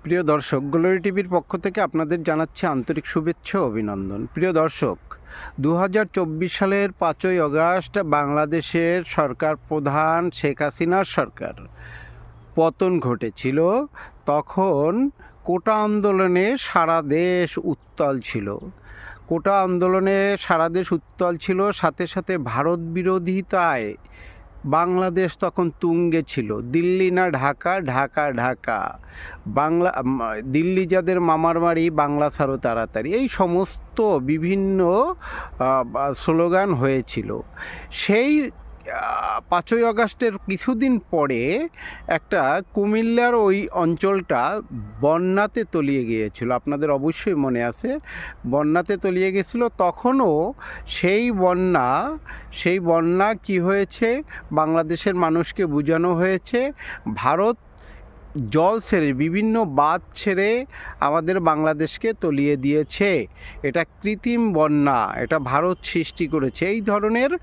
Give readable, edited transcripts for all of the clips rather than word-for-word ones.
প্রিয় দর্শক, গ্লোরি টিভির পক্ষ থেকে আপনাদের জানাচ্ছি আন্তরিক শুভেচ্ছা ও অভিনন্দন। প্রিয় দর্শক, 2024 সালের 5ই আগস্ট বাংলাদেশের সরকার প্রধান শেখ হাসিনার সরকার পতন ঘটেছিল। তখন কোটা আন্দোলনে সারা দেশ উত্তাল ছিল। কোটা আন্দোলনে সারা দেশ উত্তাল ছিল, সাথে সাথে ভারত বিরোধিতায় বাংলাদেশ তখন তুঙ্গে ছিল। দিল্লি না ঢাকা, ঢাকা ঢাকা, দিল্লি যাদের মামার বাড়ি, বাংলা ছাড়ো তাড়াতাড়ি, এই সমস্ত বিভিন্ন স্লোগান হয়েছিল। সেই 5ই আগস্টের কিছুদিন পরে একটা কুমিল্লার ওই অঞ্চলটা বন্যাতে তলিয়ে গিয়েছিল। আপনাদের অবশ্যই মনে আছে, বন্যাতে তলিয়ে গেছিল। তখনও সেই বন্যা কি হয়েছে, বাংলাদেশের মানুষকে বোঝানো হয়েছে ভারত জল ছেড়ে, বিভিন্ন বাঁধ ছেড়ে আমাদের বাংলাদেশকে তলিয়ে দিয়েছে। এটা কৃত্রিম বন্যা, এটা ভারত সৃষ্টি করেছে। এই ধরনের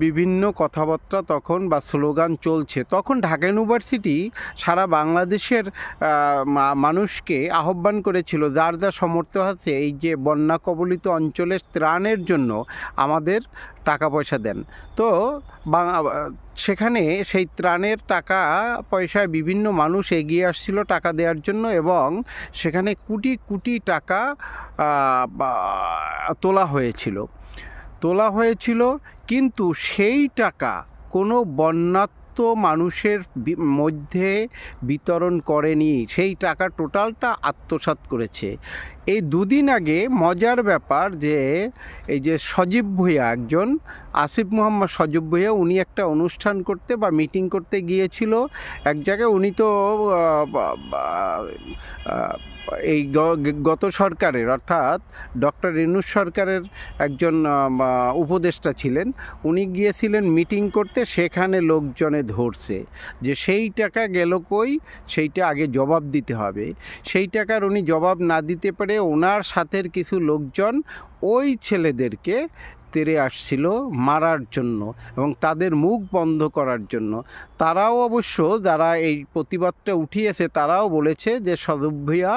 বিভিন্ন কথাবার্তা তখন বা স্লোগান চলছে। তখন ঢাকা ইউনিভার্সিটি সারা বাংলাদেশের মানুষকে আহ্বান করেছিল, যার যা সামর্থ্য আছে এই যে বন্যা কবলিত অঞ্চলের ত্রাণের জন্য আমাদের টাকা পয়সা দেন। তো সেখানে সেই ত্রাণের টাকা পয়সায় বিভিন্ন মানুষ এগিয়ে আসছিল টাকা দেওয়ার জন্য, এবং সেখানে কোটি কোটি টাকা তোলা হয়েছিল। কিন্তু সেই টাকা কোনো বন্যার্ত মানুষের মধ্যে বিতরণ করেনি, সেই টাকা টোটালটা আত্মসাৎ করেছে। এই দুদিন আগে মজার ব্যাপার যে এই যে সজীব ভুঁইয়া, একজন আসিফ মোহাম্মদ সজীব ভুঁইয়া, উনি একটা অনুষ্ঠান করতে বা মিটিং করতে গিয়েছিল এক জায়গায়। উনি তো এই গত সরকারের, অর্থাৎ ডক্টর ইউনূস সরকারের একজন উপদেষ্টা ছিলেন। উনি গিয়েছিলেন মিটিং করতে, সেখানে লোকজনে ধরছে যে সেই টাকা গেল কই, সেইটা আগে জবাব দিতে হবে। সেই টাকার উনি জবাব না দিতে পারে ওনার সাথের কিছু লোকজন ওই ছেলেদেরকে তেড়ে আসছিল মারার জন্য এবং তাদের মুখ বন্ধ করার জন্য। তারাও অবশ্য, যারা এই প্রতিবাদটা উঠিয়েছে, তারাও বলেছে যে সজীব ভুঁইয়া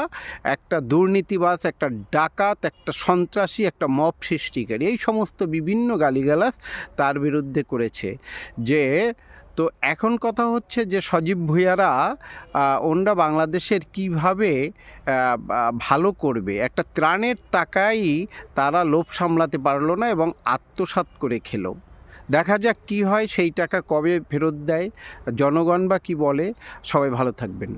একটা দুর্নীতিবাজ, একটা ডাকাত, একটা সন্ত্রাসী, একটা মব সৃষ্টিকারী, এই সমস্ত বিভিন্ন গালিগালাজ তার বিরুদ্ধে করেছে। যে তো এখন কথা হচ্ছে যে সজীব ভুঁইয়ারা ওনরা বাংলাদেশের কিভাবে ভালো করবে, একটা ত্রাণের টাকাই তারা লোভ সামলাতে পারলো না এবং আত্মসাৎ করে খেলো। দেখা যাক কি হয়, সেই টাকা কবে ফেরত দেয়, জনগণ বা কি বলে। সবাই ভালো থাকবেন।